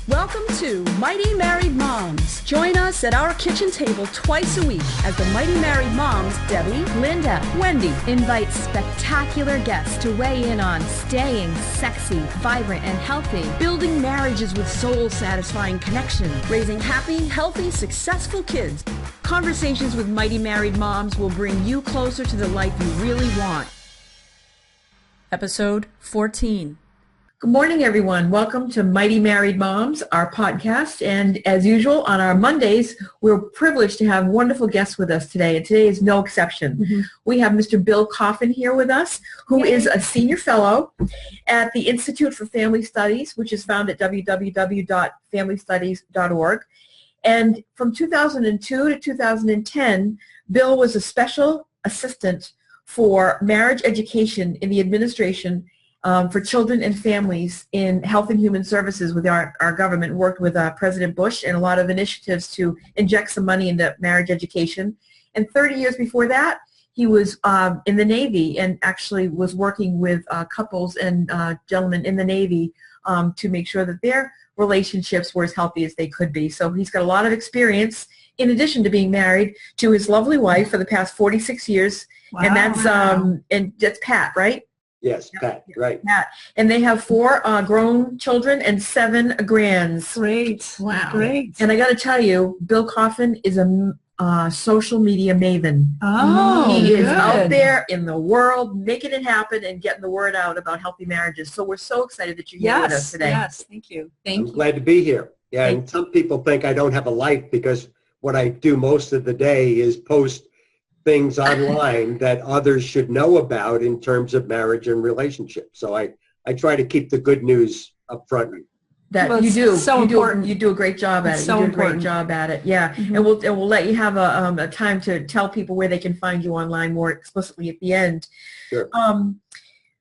Welcome to Mighty Married Moms. Join us at our kitchen table twice a week as the Mighty Married Moms, Debbie, Linda, Wendy, invite spectacular guests to weigh in on staying sexy, vibrant, and healthy, building marriages with soul-satisfying connection, raising happy, healthy, successful kids. Conversations with Mighty Married Moms will bring you closer to the life you really want. Episode 14. Good morning, everyone. Welcome to Mighty Married Moms, our podcast. And as usual, on our Mondays, we're privileged to have wonderful guests with us today. And today is no exception. We have Mr. Bill Coffin here with us, who is a senior fellow at the Institute for Family Studies, which is found at www.familystudies.org. And from 2002 to 2010, Bill was a special assistant for marriage education in the administration for children and families in Health and Human Services with our government, worked with President Bush and a lot of initiatives to inject some money into marriage education. And 30 years before that, he was in the Navy and actually was working with couples and gentlemen in the Navy to make sure that their relationships were as healthy as they could be. So he's got a lot of experience in addition to being married to his lovely wife for the past 46 years. Wow. And that's Pat, right? Yes, Pat, right. Pat. And they have 4 grown children and 7 grands. Great. Wow. Great. And I got to tell you, Bill Coffin is a social media maven. Oh, he is good. out there in the world making it happen and getting the word out about healthy marriages. So we're so excited that you're here with us today. Yes, thank you. I'm glad to be here. Yeah, and some people think I don't have a life because what I do most of the day is post things online that others should know about in terms of marriage and relationships. So I try to keep the good news up front. You do. So important. You do a great job at it. So you do a great important. job at it. Yeah. And we'll let you have a time to tell people where they can find you online more explicitly at the end. Sure.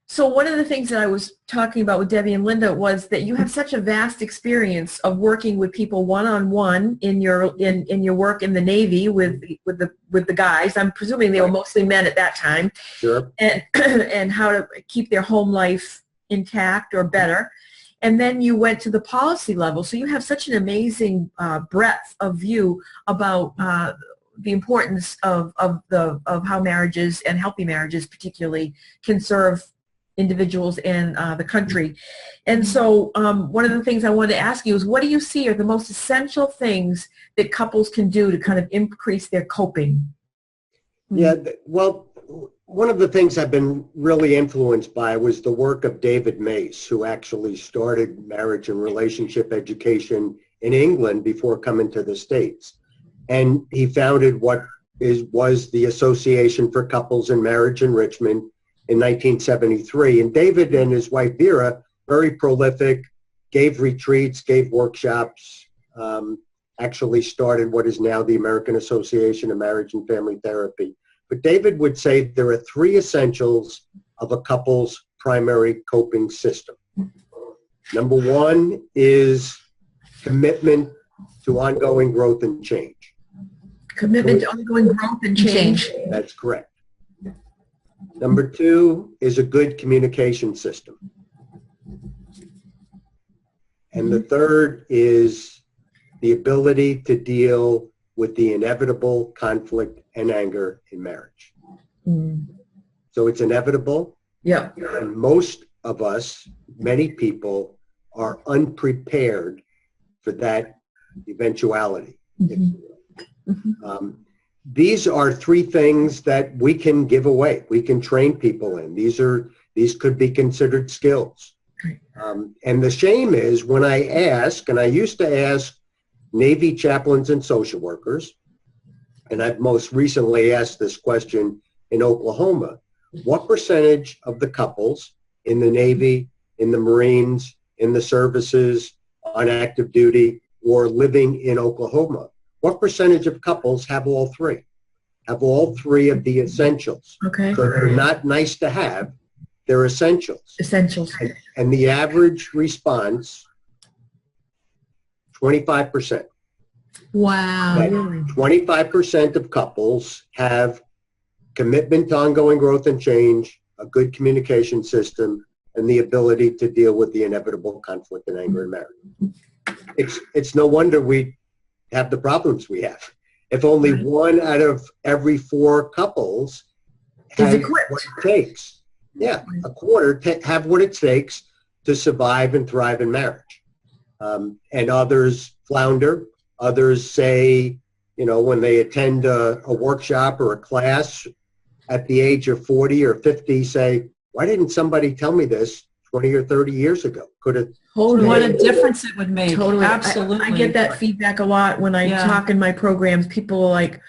So one of the things that I was talking about with Debbie and Linda was that you have such a vast experience of working with people one-on-one in your work in the Navy with the guys. I'm presuming they were mostly men at that time. Sure. And how to keep their home life intact or better. And then you went to the policy level. So you have such an amazing breadth of view about the importance of how marriages and healthy marriages particularly can serve individuals and the country. And so one of the things I wanted to ask you is, what do you see are the most essential things that couples can do to kind of increase their coping? Yeah, well, one of the things I've been really influenced by was the work of David Mace, who actually started marriage and relationship education in England before coming to the States. And he founded what was the Association for Couples in Marriage Enrichment in 1973. And David and his wife Vera, very prolific, gave retreats, gave workshops, actually started what is now the American Association of Marriage and Family Therapy. But David would say there are 3 essentials of a couple's primary coping system. Number 1 is commitment to ongoing growth and change. Commitment to ongoing growth and change. That's correct. Number 2 is a good communication system. And the 3rd is the ability to deal with the inevitable conflict and anger in marriage. So it's inevitable. Yeah. And most of us, many people, are unprepared for that eventuality. These are 3 things that we can give away. We can train people in. These could be considered skills. And the shame is when I ask, and I used to ask Navy chaplains and social workers, and I've most recently asked this question in Oklahoma, what percentage of the couples in the Navy, in the Marines, in the services, on active duty, or living in Oklahoma, what percentage of couples have all 3? Have all 3 of the essentials? Okay. So they're not nice to have, they're essentials. Essentials. And the average response, 25%. Wow. That 25% of couples have commitment to ongoing growth and change, a good communication system, and the ability to deal with the inevitable conflict and anger in marriage. it's no wonder we have the problems we have. If only one out of every 4 couples has what it takes. Yeah, a quarter have what it takes to survive and thrive in marriage. And others flounder. Others say, when they attend a workshop or a class at the age of 40 or 50, say, why didn't somebody tell me this 20 or 30 years ago? Could have. Totally. What a difference it would make. Totally. Absolutely. I get that feedback a lot when I talk in my programs. People are like,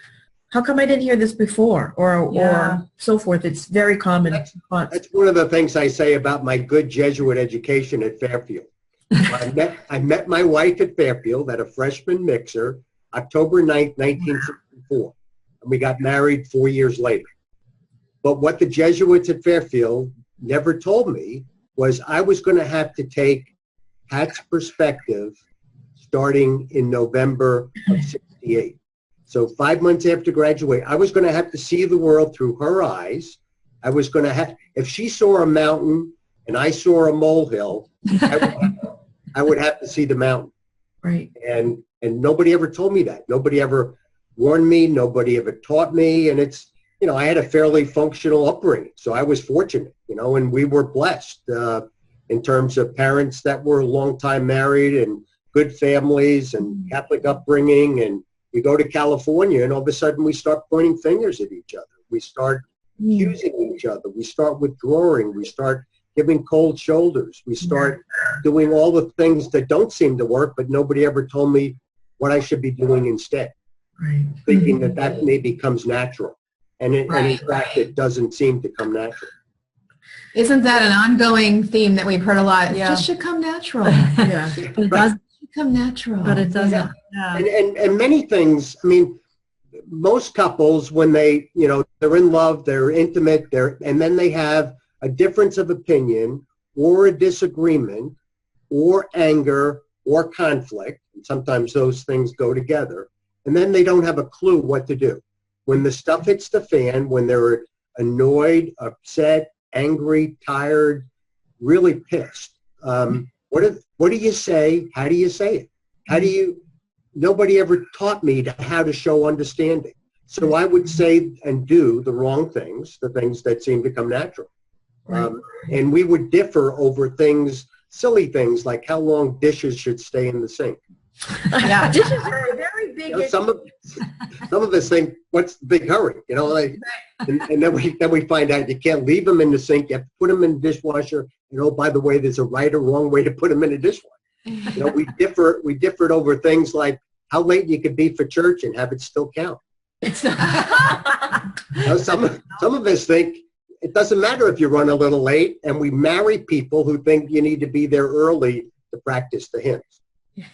how come I didn't hear this before? Or so forth. It's very common. That's one of the things I say about my good Jesuit education at Fairfield. I met my wife at Fairfield at a freshman mixer, October 9th, 1964. And we got married 4 years later. But what the Jesuits at Fairfield never told me was I was going to have to take Pat's perspective starting in November of 68. So 5 months after graduation, I was going to have to see the world through her eyes. I was going to have, if she saw a mountain and I saw a molehill, I would have to see the mountain. Right. And nobody ever told me that. Nobody ever warned me. Nobody ever taught me. And it's, I had a fairly functional upbringing. So I was fortunate, and we were blessed in terms of parents that were long time married and good families and Catholic upbringing. And we go to California and all of a sudden we start pointing fingers at each other. We start accusing each other. We start withdrawing. We start giving cold shoulders. We start doing all the things that don't seem to work, but nobody ever told me what I should be doing instead. Right. Thinking that maybe comes natural. And in fact, it doesn't seem to come natural. Isn't that an ongoing theme that we've heard a lot? It just should come natural. Yeah. But it doesn't come natural. But it doesn't. Yeah. And many things, most couples, when they, they're in love, they're intimate, and then they have a difference of opinion or a disagreement or anger or conflict, and sometimes those things go together, and then they don't have a clue what to do. When the stuff hits the fan, when they're annoyed, upset, angry, tired, really pissed, what do you say? How do you say it? Nobody ever taught me how to show understanding. So I would say and do the wrong things, the things that seem to come natural. And we would differ over things, silly things like how long dishes should stay in the sink. Yeah. Dishes are a very big issue. Some of us think, what's the big hurry? And then we find out you can't leave them in the sink. You have to put them in the dishwasher. By the way, there's a right or wrong way to put them in a dishwasher. We differed over things like how late you could be for church and have it still count. Some of us think it doesn't matter if you run a little late, and we marry people who think you need to be there early to practice the hymns.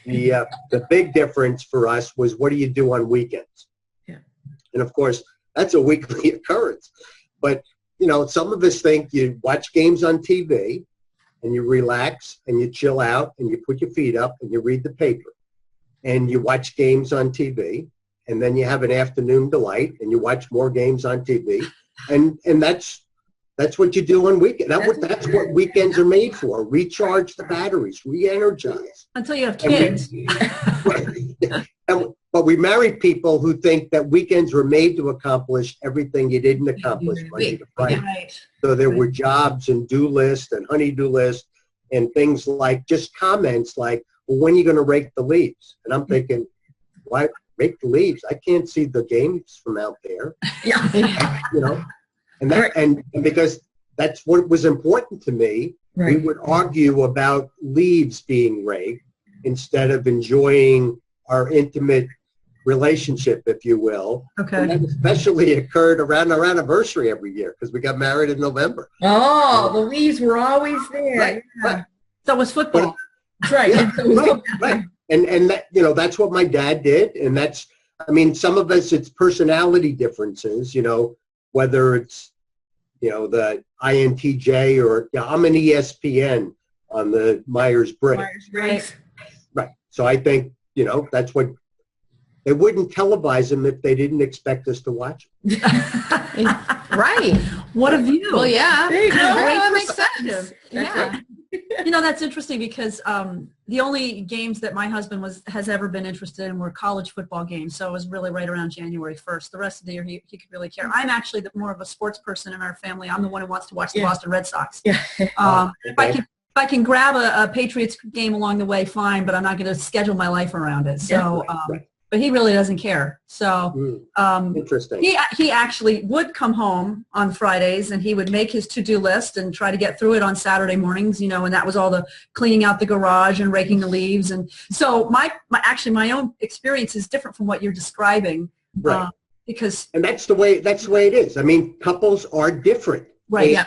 The big difference for us was, what do you do on weekends? Yeah. And of course, that's a weekly occurrence. But, some of us think you watch games on TV and you relax and you chill out and you put your feet up and you read the paper. And you watch games on TV, and then you have an afternoon delight and you watch more games on TV. And that's what you do on weekends. That's what weekends are made for. Recharge the batteries, re-energize. Until you have kids. But we marry people who think that weekends were made to accomplish everything you didn't accomplish Monday to Friday. Right. So there were jobs and do lists and honey-do lists and things like just comments like, well, when are you going to rake the leaves? And I'm thinking, why rake the leaves? I can't see the games from out there. Yeah. And because that's what was important to me, we would argue about leaves being raked instead of enjoying our intimate relationship, if you will. Okay. And that especially occurred around our anniversary every year because we got married in November. Oh, the leaves were always there. Right. Yeah. So it was football. Right. Right. And that, that's what my dad did. And that's, some of us, it's personality differences, whether it's, the INTJ or I'm an ESPN on the Myers-Briggs. Myers-Briggs. Right. So I think, that's what they wouldn't televise them if they didn't expect us to watch them. Right. What a view. Well, yeah. There you go. That makes sense. Yeah. That's interesting because the only games that my husband has ever been interested in were college football games. So it was really right around January 1st. The rest of the year, he could really care. I'm actually more of a sports person in our family. I'm the one who wants to watch the Boston Red Sox. Yeah. If I can grab a Patriots game along the way, fine, but I'm not going to schedule my life around it. So, but he really doesn't care. So interesting. He actually would come home on Fridays and he would make his to-do list and try to get through it on Saturday mornings, and that was all the cleaning out the garage and raking the leaves. And so my own experience is different from what you're describing. Right. And that's the way it is. I mean, couples are different. Right. Yeah.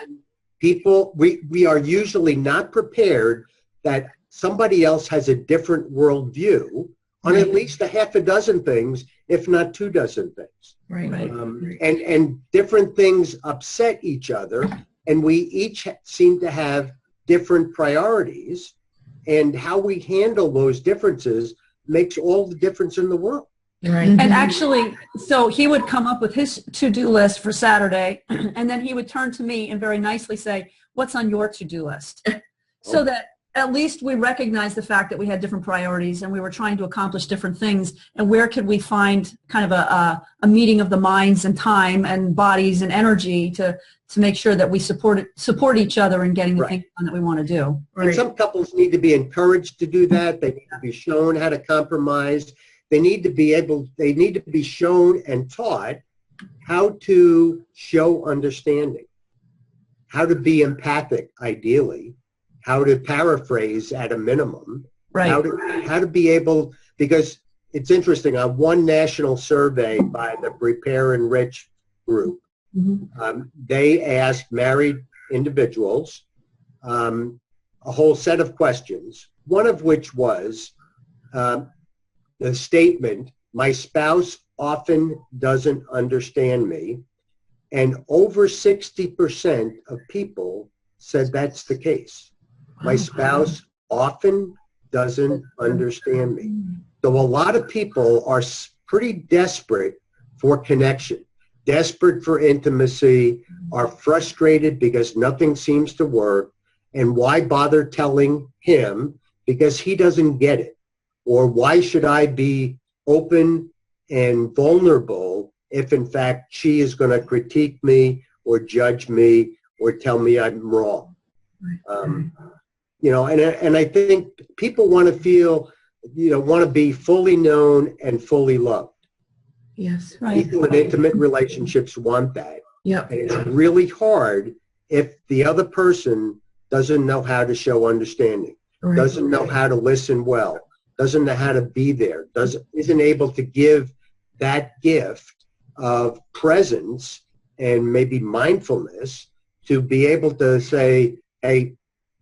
People, we are usually not prepared that somebody else has a different worldview on at least a half a dozen things, if not 2 dozen things. Right. And different things upset each other, and we each seem to have different priorities, and how we handle those differences makes all the difference in the world. Right. And actually, so he would come up with his to-do list for Saturday, and then he would turn to me and very nicely say, "What's on your to-do list?" So that at least we recognize the fact that we had different priorities and we were trying to accomplish different things, and where could we find kind of a meeting of the minds and time and bodies and energy to make sure that we support each other in getting the things done that we want to do. Right. And some couples need to be encouraged to do that. They need to be shown how to compromise. They need to be shown and taught how to show understanding, how to be empathic, ideally, how to paraphrase at a minimum, right? How to be able, because it's interesting, on one national survey by the Prepare and Rich group, they asked married individuals a whole set of questions, one of which was the statement, "My spouse often doesn't understand me," and over 60% of people said that's the case. My spouse often doesn't understand me. So a lot of people are pretty desperate for connection, desperate for intimacy, are frustrated because nothing seems to work. And why bother telling him because he doesn't get it? Or why should I be open and vulnerable if in fact she is going to critique me or judge me or tell me I'm wrong? And I think people want to feel, want to be fully known and fully loved. Yes, right. People in intimate relationships want that. Yep. And it's really hard if the other person doesn't know how to show understanding, doesn't know how to listen well, doesn't know how to be there, isn't able to give that gift of presence and maybe mindfulness to be able to say, hey,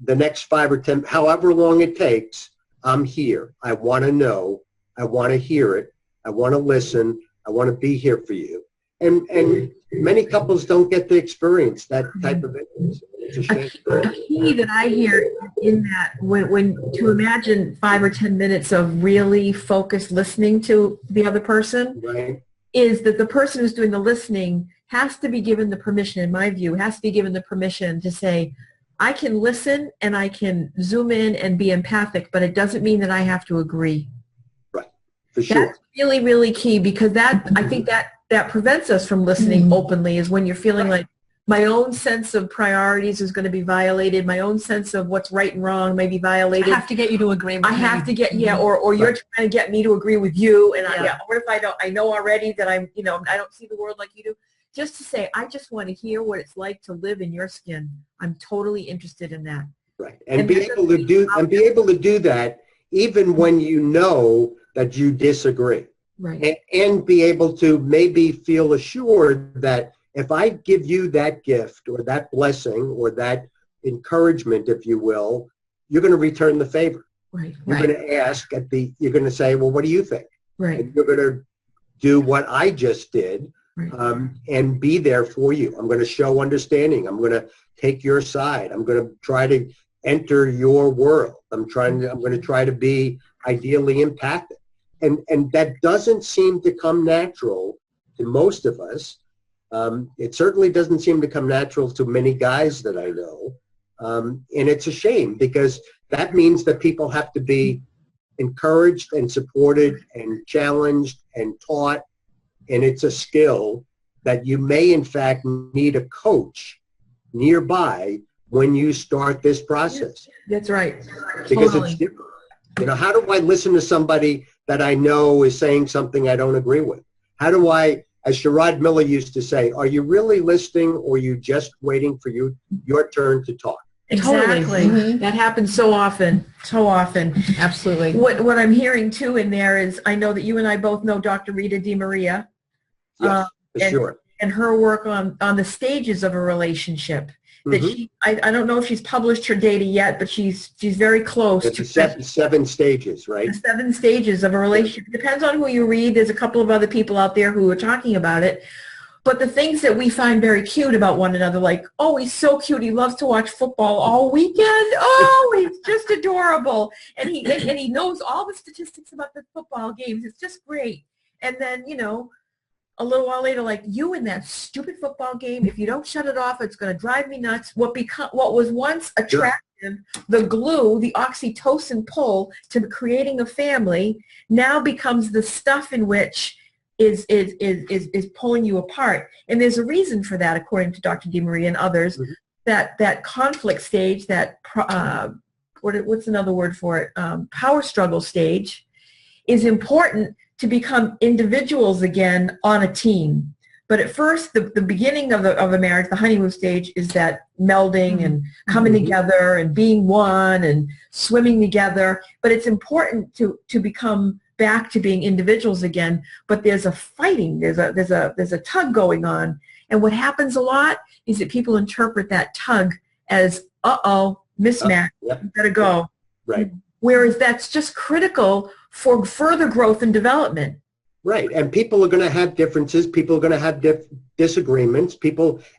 the next 5 or 10, however long it takes, I'm here. I want to know. I want to hear it. I want to listen. I want to be here for you. And many couples don't get to experience that type of intimacy. It's a shame. A key that I hear in that, when to imagine 5 or 10 minutes of really focused listening to the other person, is that the person who's doing the listening has to be given the permission, in my view, has to be given the permission to say, I can listen and I can zoom in and be empathic, but it doesn't mean that I have to agree. Right, for sure. That's really, really key, because I think that prevents us from listening openly, is when you're feeling like my own sense of priorities is going to be violated, my own sense of what's right and wrong may be violated. I have to get you to agree with me. I have to get, or you're trying to get me to agree with you, and what if I know already that I don't see the world like you do. Just to say, I just want to hear what it's like to live in your skin. I'm totally interested in that. Right, and be able to do that even when you know that you disagree. Right, and be able to maybe feel assured that if I give you that gift or that blessing or that encouragement, if you will, you're going to return the favor. Right, You're going to ask you're going to say, well, what do you think? Right, and you're going to do what I just did. And be there for you. I'm going to show understanding. I'm going to take your side. I'm going to try to enter your world. I'm going to try to be ideally empathic. And that doesn't seem to come natural to most of us. It certainly doesn't seem to come natural to many guys that I know. And it's a shame because that means that people have to be encouraged and supported and challenged and taught. And it's a skill that you may, in fact, need a coach nearby when you start this process. That's right. Because Totally. it's different. You know, how do I listen to somebody that I know is saying something I don't agree with? How do I, as Sherrod Miller used to say, are you really listening or are you just waiting for your turn to talk? Exactly. Totally. That happens so often, so often. Absolutely. What I'm hearing too in there is, I know that you and I both know Dr. Rita DiMaria. Yes, for sure. And her work on the stages of a relationship. That I don't know if she's published her data yet, but she's very close It's to seven stages, right? the 7 stages of a relationship. It depends on who you read. There's a couple of other people out there who are talking about it. But the things that we find very cute about one another, like, oh, he's so cute. He loves to watch football all weekend. Oh, he's just adorable. And he knows all the statistics about the football games. It's just great. And then, you know, a little while later, like, you in that stupid football game, if you don't shut it off, it's going to drive me nuts. What was once attractive, the glue, the oxytocin pull to creating a family, now becomes the stuff in which is pulling you apart. And there's a reason for that, according to Dr. DiMaria and others, that conflict stage, that what's another word for it? Power struggle stage is important to become individuals again on a team. But at first, the beginning of a marriage, the honeymoon stage, is that melding and coming together and being one and swimming together. But it's important to become back to being individuals again. But there's a fighting, there's a tug going on. And what happens a lot is that people interpret that tug as, mismatch, gotta go. Right. Whereas that's just critical for further growth and development. Right. And people are going to have differences. People are going to have disagreements.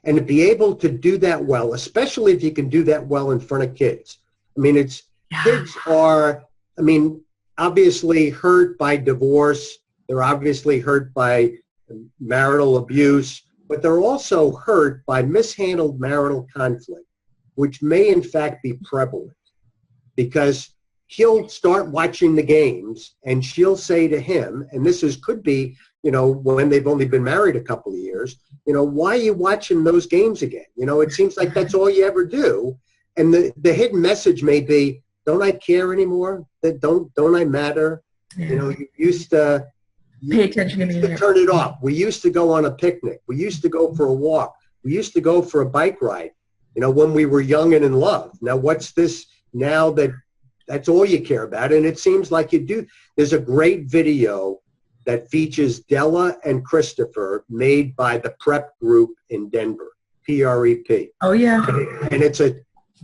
And to be able to do that well, especially if you can do that well in front of kids. I mean, kids are, obviously hurt by divorce. They're obviously hurt by marital abuse, but they're also hurt by mishandled marital conflict, which may in fact be prevalent because he'll start watching the games and she'll say to him, and could be, when they've only been married a couple of years, why are you watching those games again? It seems like that's all you ever do. And the hidden message may be, don't I care anymore? Don't I matter? Yeah. You used to pay attention to me. Turn it off. We used to go on a picnic. We used to go for a walk. We used to go for a bike ride, when we were young and in love. Now what's this now that's all you care about? And it seems like you do. There's a great video that features Della and Christopher made by the Prep Group in Denver, PREP. Oh, yeah. And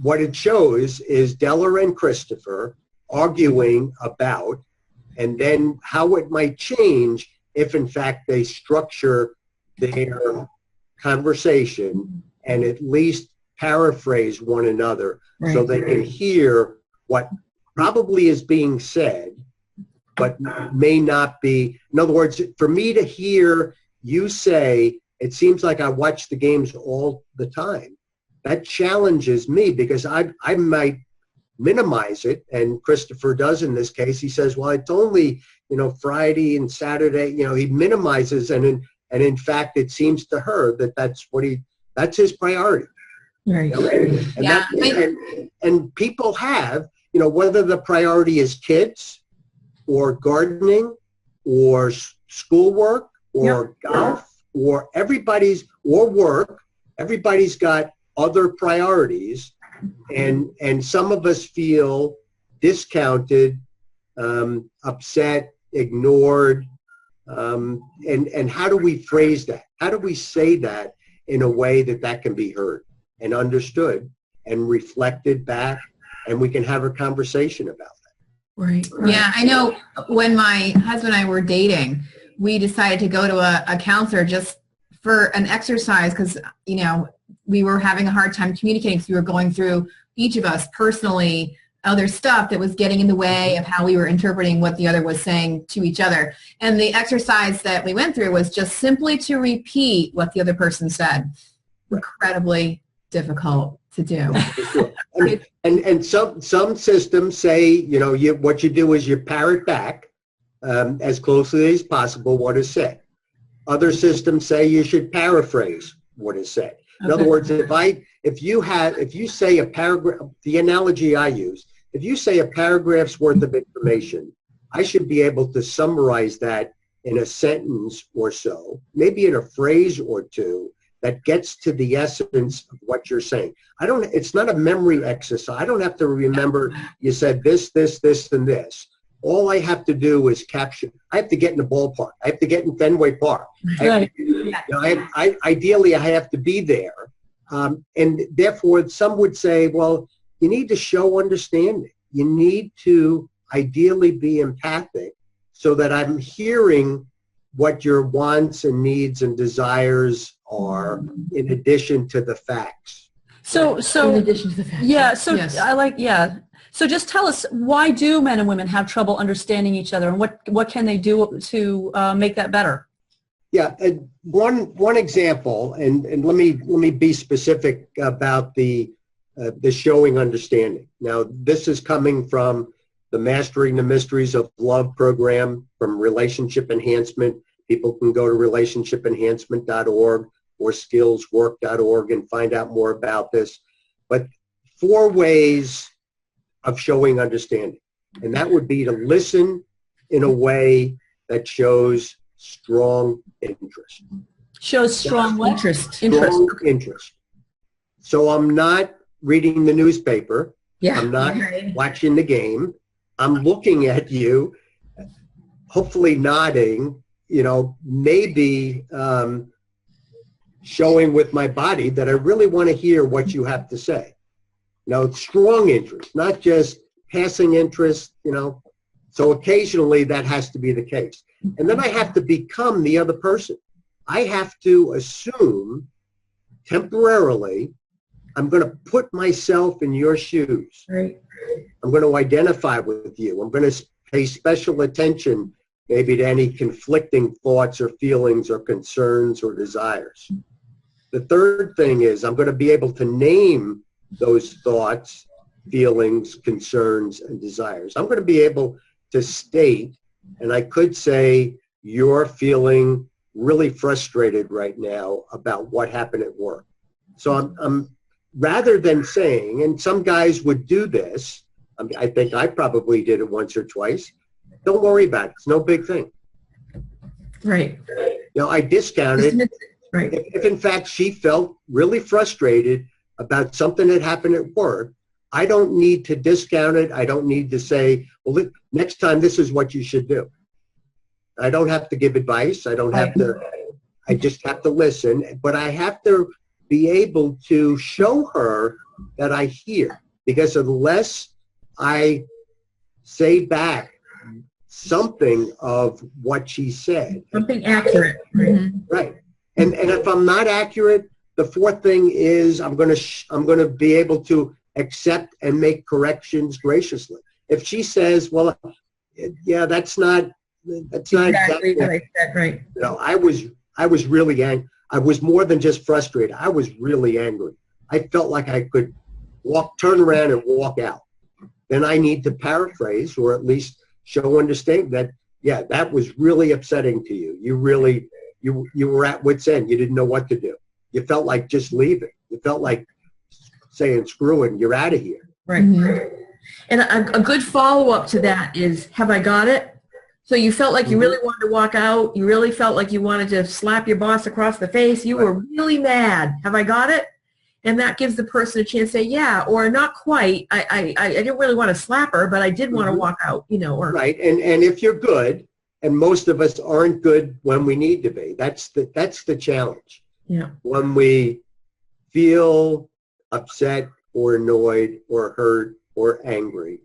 what it shows is Della and Christopher arguing about, and then how it might change if, in fact, they structure their conversation and at least paraphrase one another so they can hear what probably is being said, but may not be. In other words, for me to hear you say, it seems like I watch the games all the time, that challenges me because I might minimize it, and Christopher does in this case. He says, well, it's only, Friday and Saturday. He minimizes, and in fact, it seems to her that that's his priority. Right. And people have, whether the priority is kids or gardening or schoolwork or golf or work, everybody's got other priorities. And some of us feel discounted, upset, ignored. And how do we phrase that? How do we say that in a way that can be heard and understood and reflected back, and we can have a conversation about that? Right. Yeah, I know when my husband and I were dating, we decided to go to a counselor just for an exercise because, we were having a hard time communicating because we were going through, each of us personally, other stuff that was getting in the way of how we were interpreting what the other was saying to each other. And the exercise that we went through was just simply to repeat what the other person said. Incredibly difficult. to do. For sure. I mean, and some systems say, you know, what you do is you parrot back as closely as possible what is said. Other systems say you should paraphrase what is said. In other words, if you say a paragraph, the analogy I use, if you say a paragraph's worth of information, I should be able to summarize that in a sentence or so, maybe in a phrase or two, that gets to the essence of what you're saying. It's not a memory exercise. I don't have to remember you said this, this, this, and this. All I have to do is capture. I have to get in the ballpark. I have to get in Fenway Park. Right. Ideally, I have to be there. And therefore, some would say, well, you need to show understanding. You need to ideally be empathic so that I'm hearing what your wants and needs and desires are in addition to the facts. So In addition to the fact. yeah, so Yes. So just tell us, why do men and women have trouble understanding each other, and what can they do to make that better? Yeah, one example, and let me be specific about the showing understanding. Now, this is coming from the Mastering the Mysteries of Love program from Relationship Enhancement. People can go to relationshipenhancement.org or skillswork.org and find out more about this. But 4 ways of showing understanding, and that would be to listen in a way that shows strong interest. Shows strong Interest. Strong interest. So I'm not reading the newspaper. Yeah. I'm not watching the game. I'm looking at you, hopefully nodding, you know, maybe showing with my body that I really want to hear what you have to say. Now, strong interest, not just passing interest, you know. So occasionally that has to be the case. And then I have to become the other person. I have to assume temporarily I'm going to put myself in your shoes. Right. I'm going to identify with you. I'm going to pay special attention maybe to any conflicting thoughts or feelings or concerns or desires. The third thing is I'm going to be able to name those thoughts, feelings, concerns, and desires. I'm going to be able to state, and I could say, you're feeling really frustrated right now about what happened at work. So I'm rather than saying, and some guys would do this, I think I probably did it once or twice, don't worry about it. It's no big thing. Right. You know, I discounted. Right. If in fact she felt really frustrated about something that happened at work, I don't need to discount it. I don't need to say, well, next time this is what you should do. I don't have to give advice. I don't have to, I just have to listen. But I have to be able to show her that I hear, because unless I say back something of what she said. Something accurate. Right. Right. And if I'm not accurate, the fourth thing is I'm going to be able to accept and make corrections graciously. If she says, well, yeah, that's not exactly what I said, right. You know, I was really angry. I was more than just frustrated. I was really angry. I felt like I could turn around and walk out. Then I need to paraphrase, or at least show understanding that, yeah, that was really upsetting to you. You really, you were at wit's end. You didn't know what to do. You felt like just leaving. You felt like saying, screw it, you're out of here. Right. Mm-hmm. And a good follow-up to that is, have I got it? So you felt like you really wanted to walk out. You really felt like you wanted to slap your boss across the face. You were really mad. Have I got it? And that gives the person a chance to say, yeah, or not quite. I didn't really want to slap her, but I did want to walk out, you know. Or right. And if you're good, and most of us aren't good when we need to be, that's the challenge. Yeah. When we feel upset or annoyed or hurt or angry,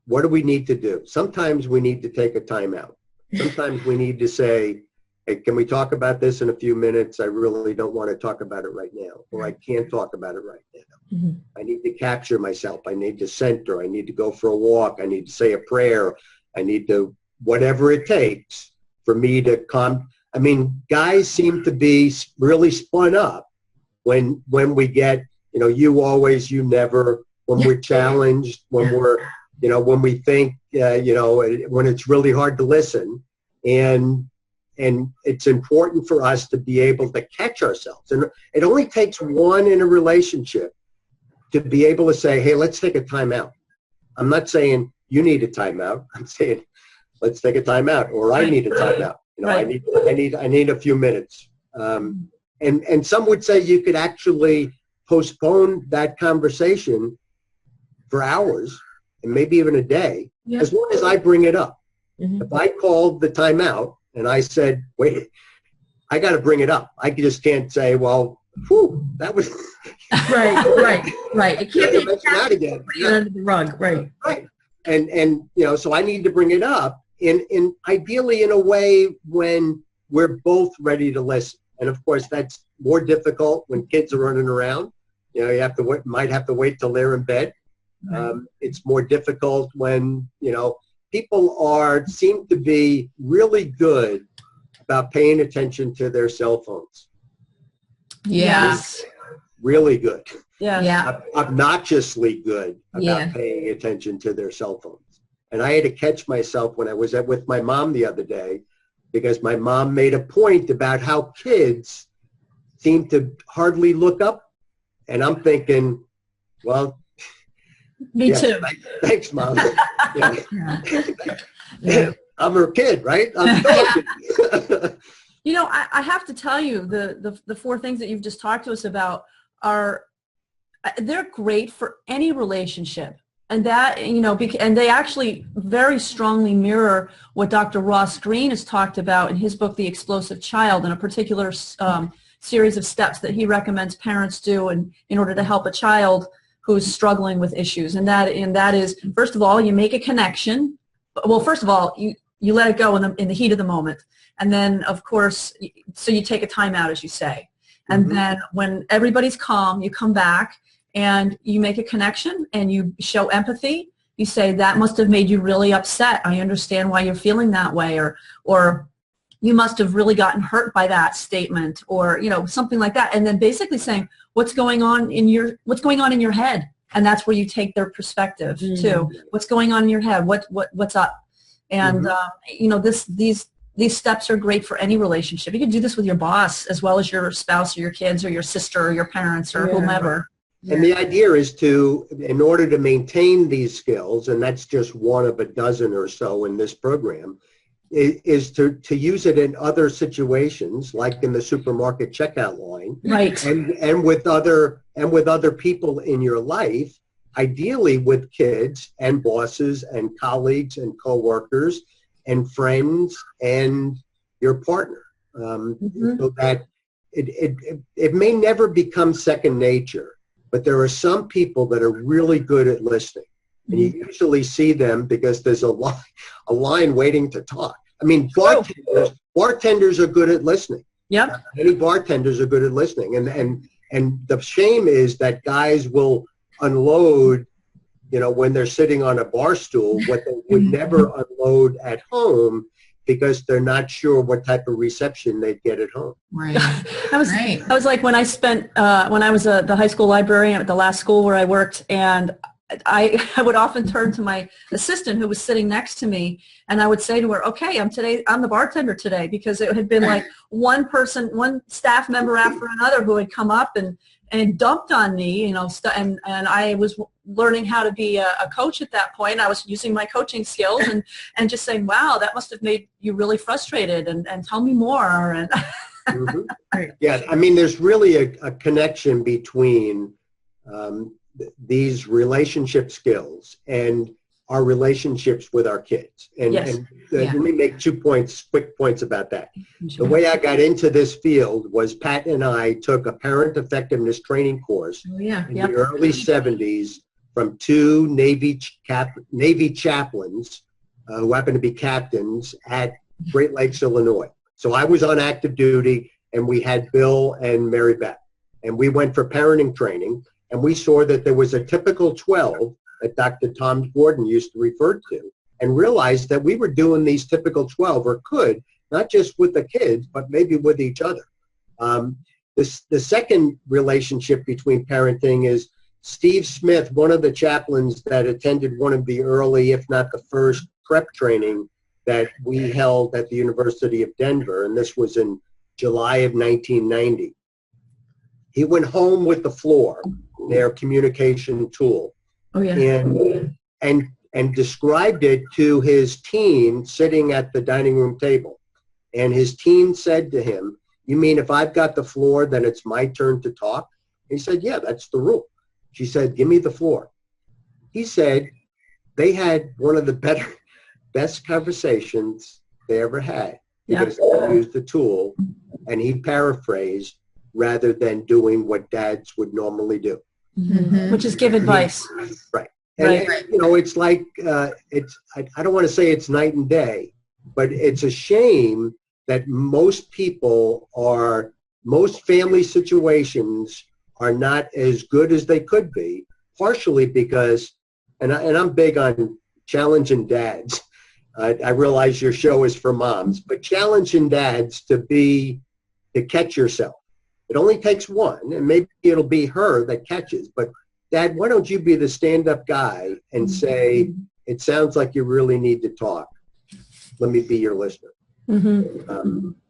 what do we need to do? Sometimes we need to take a timeout. Sometimes we need to say, hey, can we talk about this in a few minutes? I really don't want to talk about it right now, or I can't talk about it right now. Mm-hmm. I need to capture myself. I need to center. I need to go for a walk. I need to say a prayer. I need to, whatever it takes for me to calm. I mean, guys seem to be really spun up when we get you always, you never, when we're challenged, when we're, when we think, when it's really hard to listen. And it's important for us to be able to catch ourselves. And it only takes one in a relationship to be able to say, hey, let's take a timeout. I'm not saying you need a timeout. I'm saying, let's take a timeout, or I need a timeout. Right. I need a few minutes. And some would say you could actually postpone that conversation for hours and maybe even a day, as long as I bring it up. Mm-hmm. If I called the timeout and I said, wait, I got to bring it up. I just can't say, well, whew, that was right. It can't be that again. Under the rug, right. And so I need to bring it up in ideally in a way when we're both ready to listen. And of course, that's more difficult when kids are running around. You might have to wait till they're in bed. It's more difficult when, people seem to be really good about paying attention to their cell phones. Yes. Really good. Yeah. Obnoxiously good about paying attention to their cell phones. And I had to catch myself when I was with my mom the other day, because my mom made a point about how kids seem to hardly look up. And I'm thinking, well, me too. Thanks, Mom. I'm her kid, right? I'm still a kid. I have to tell you, the four things that you've just talked to us about they're great for any relationship. And that, and they actually very strongly mirror what Dr. Ross Greene has talked about in his book, The Explosive Child, and a particular series of steps that he recommends parents do in order to help a child who's struggling with issues. And that is, first of all, you make a connection. Well, first of all, you let it go in the heat of the moment. And then, of course, so you take a time out, as you say. And then when everybody's calm, you come back and you make a connection and you show empathy. You say, that must have made you really upset. I understand why you're feeling that way. Or you must have really gotten hurt by that statement, or, something like that. And then basically saying, what's going on in your head? And that's where you take their perspective too. What's going on in your head? What's up? And, these steps are great for any relationship. You can do this with your boss as well as your spouse or your kids or your sister or your parents or whomever. And the idea is in order to maintain these skills, and that's just one of a dozen or so in this program, is to use it in other situations, like in the supermarket checkout line, right? And with other people in your life, ideally with kids and bosses and colleagues and coworkers and friends and your partner, so that it may never become second nature. But there are some people that are really good at listening, and you usually see them because there's a line waiting to talk. I mean, bartenders are good at listening. Yeah. Many bartenders are good at listening, and the shame is that guys will unload, when they're sitting on a bar stool, what they would never unload at home, because they're not sure what type of reception they'd get at home. Right. I was like when I spent when I was the high school librarian at the last school where I worked, and I would often turn to my assistant who was sitting next to me, and I would say to her, okay, I'm the bartender today, because it had been like one staff member after another who had come up and dumped on me, and I was learning how to be a coach at that point. I was using my coaching skills and just saying, wow, that must have made you really frustrated, and tell me more. And Yeah, I mean, there's really a connection between these relationship skills and our relationships with our kids. And, let me make quick points about that. The way I got into this field was Pat and I took a parent effectiveness training course in the early 70s from two Navy chaplains who happened to be captains at Great Lakes, Illinois. So I was on active duty, and we had Bill and Mary Beth. And we went for parenting training, and we saw that there was a typical 12 that Dr. Tom Gordon used to refer to, and realized that we were doing these typical 12, or could, not just with the kids, but maybe with each other. The second relationship between parenting is Steve Smith, one of the chaplains that attended one of the early, if not the first, prep training that we held at the University of Denver, and this was in July of 1990. He went home with the floor, their communication tool, and described it to his teen sitting at the dining room table. And his teen said to him, "You mean if I've got the floor, then it's my turn to talk?" He said, "Yeah, that's the rule." She said, "Give me the floor." He said they had one of the best conversations they ever had because they used the tool, and he paraphrased rather than doing what dads would normally do. Which is give advice. Right. And, you know, it's like, I don't want to say it's night and day, but it's a shame that most family situations are not as good as they could be, partially because, and I'm big on challenging dads. I realize your show is for moms, but challenging dads to catch yourself. It only takes one, and maybe it'll be her that catches, but Dad, why don't you be the stand-up guy and say, "It sounds like you really need to talk. Let me be your listener."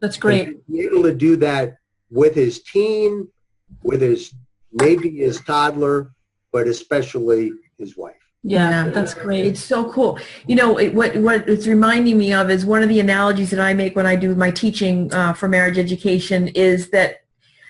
That's great. Be able to do that with his teen, with maybe his toddler, but especially his wife. Yeah, that's great. It's so cool. You know, what it's reminding me of is one of the analogies that I make when I do my teaching for marriage education is that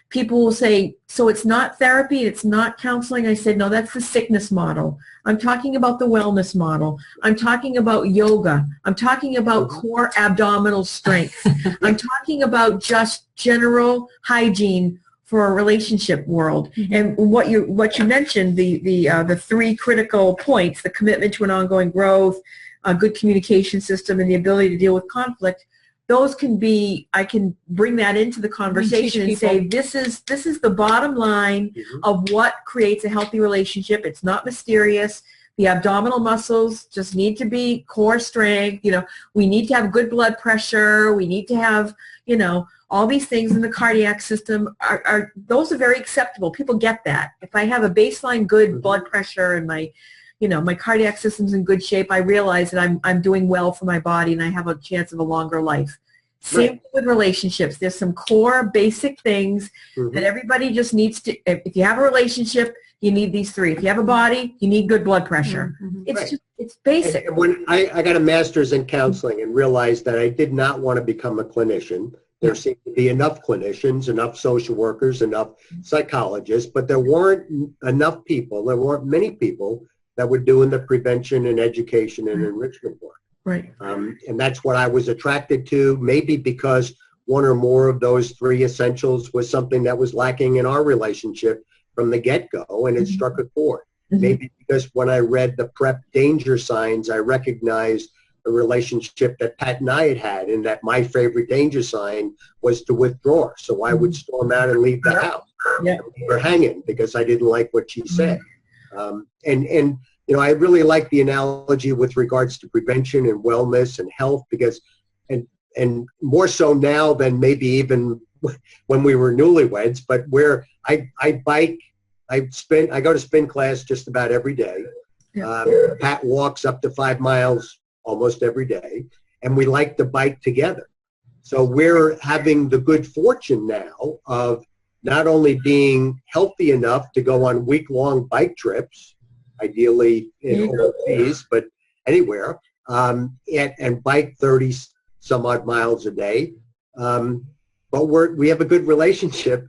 people will say, "So it's not therapy, it's not counseling." I said, "No, that's the sickness model. I'm talking about the wellness model. I'm talking about yoga. I'm talking about core abdominal strength. I'm talking about just general hygiene for a relationship world." And what you mentioned, the three critical points: the commitment to an ongoing growth, a good communication system, and the ability to deal with conflict. Those can be, I can bring that into the conversation and say, this is the bottom line of what creates a healthy relationship. It's not mysterious. The abdominal muscles just need to be core strength. You know, we need to have good blood pressure. We need to have, you know, all these things in the cardiac system those are very acceptable. People get that. If I have a baseline good blood pressure and my cardiac system's in good shape, I realize that I'm doing well for my body and I have a chance of a longer life. Same with relationships. There's some core basic things that everybody just needs to, if you have a relationship, you need these three. If you have a body, you need good blood pressure. It's basic. And when I got a master's in counseling and realized that I did not want to become a clinician. There seemed to be enough clinicians, enough social workers, enough psychologists, but there weren't many people that were doing the prevention and education and enrichment work. Right. And that's what I was attracted to, maybe because one or more of those three essentials was something that was lacking in our relationship from the get-go, and it struck a chord. Maybe because when I read the PrEP danger signs, I recognized a relationship that Pat and I had, and that my favorite danger sign was to withdraw. So I would storm out and leave the house. We were hanging because I didn't like what she said. And you know, I really like the analogy with regards to prevention and wellness and health, because, and more so now than maybe even when we were newlyweds, but where I bike, I go to spin class just about every day. Pat walks up to 5 miles almost every day, and we like to bike together. So we're having the good fortune now of not only being healthy enough to go on week-long bike trips, ideally in overseas, but anywhere, and bike 30 some odd miles a day. But we have a good relationship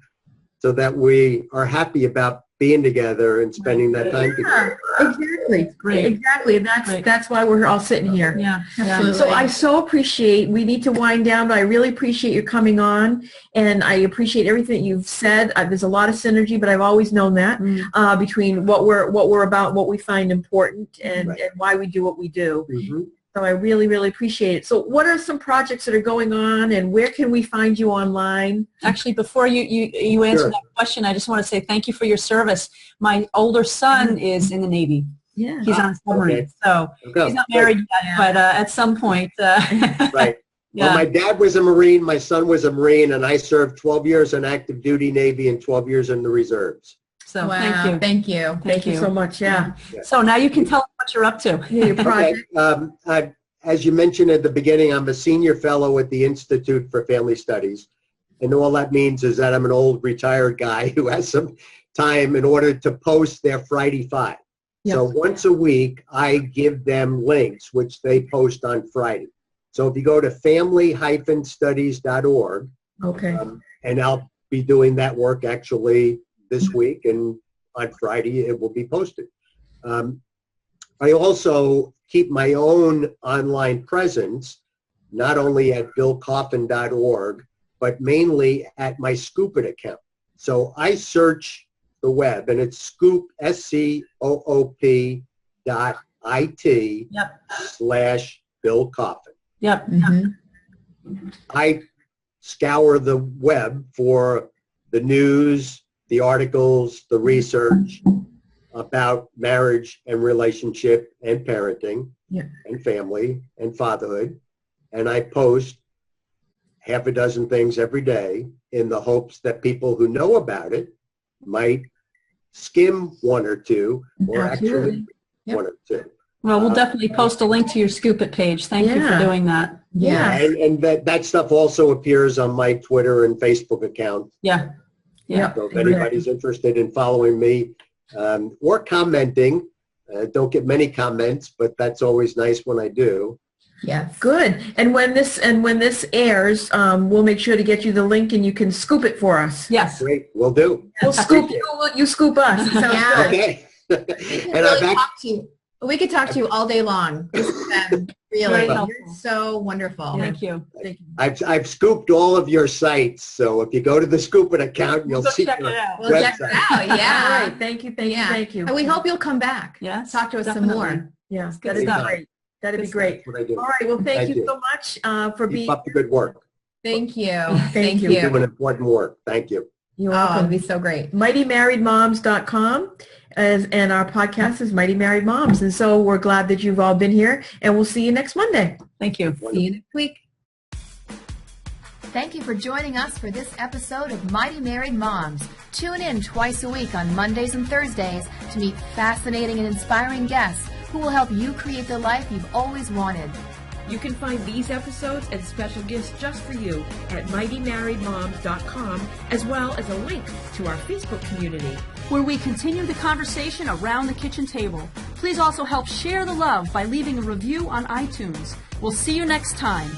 so that we are happy about being together and spending that time together. Exactly. Great. Exactly. And that's why we're all sitting here. Yeah. Absolutely. So I so appreciate, we need to wind down, but I really appreciate you coming on, and I appreciate everything that you've said. There's a lot of synergy, but I've always known that between what we're about, what we find important, and why we do what we do. So I really, really appreciate it. So what are some projects that are going on, and where can we find you online? Actually, before you answer that question, I just want to say thank you for your service. My older son is in the Navy. Yeah. He's on a submarine, so he's not married yet, but at some point. Right. Yeah. Well, my dad was a Marine, my son was a Marine, and I served 12 years in active duty Navy and 12 years in the reserves. So Wow. thank you. Thank you. Thank you so much. Yeah. So now you can tell us what you're up to. Yeah, your project. As you mentioned at the beginning, I'm a senior fellow at the Institute for Family Studies. And all that means is that I'm an old retired guy who has some time in order to post their Friday Five. Yep. So once a week, I give them links, which they post on Friday. So if you go to family-studies.org, Okay. and I'll be doing that work actually this week, and on Friday it will be posted. I also keep my own online presence, not only at billcoffin.org, but mainly at my Scoopit account. So I search the web, and it's Scoop, SCOOP.IT/Bill Coffin. Yep. Mm-hmm. I scour the web for the news, the articles, the research about marriage and relationship and parenting and family and fatherhood. And I post half a dozen things every day in the hopes that people who know about it might skim one or two, or actually one or two. Well, we'll definitely post a link to your Scoop It page. Thank you for doing that. Yeah. And that stuff also appears on my Twitter and Facebook account. Yeah. Yeah. So if anybody's interested in following me or commenting, don't get many comments, but that's always nice when I do. Yes. Good. And when this airs, we'll make sure to get you the link, and you can scoop it for us. Yes. Great, we'll do. We'll scoop you. You scoop us. It sounds Yeah. good. Okay. We could talk to you all day long. This has been really, Very you're helpful. so wonderful. Thank you. Thank you. I've scooped all of your sites, so if you go to the Scoop It account, you'll Go see check your it out. We'll check it website. out. All Yeah. right. Thank you. Thank Yeah. you. Thank you. And we hope you'll come back. Yes. Talk to us definitely. some more. Yeah. good That'd be stuff. great. That'd be Good great. That's what I do. All right. Well, thank Thank you you. so much for Keep being. up the good work. Thank you. Thank you. You're doing important work. Thank you. You're Oh, welcome. it'd be so great. MightyMarriedMoms.com, and our podcast is Mighty Married Moms. And so we're glad that you've all been here, and we'll see you next Monday. Thank you. See you next week. Thank you for joining us for this episode of Mighty Married Moms. Tune in twice a week on Mondays and Thursdays to meet fascinating and inspiring guests who will help you create the life you've always wanted. You can find these episodes and special gifts just for you at mightymarriedmoms.com, as well as a link to our Facebook community, where we continue the conversation around the kitchen table. Please also help share the love by leaving a review on iTunes. We'll see you next time.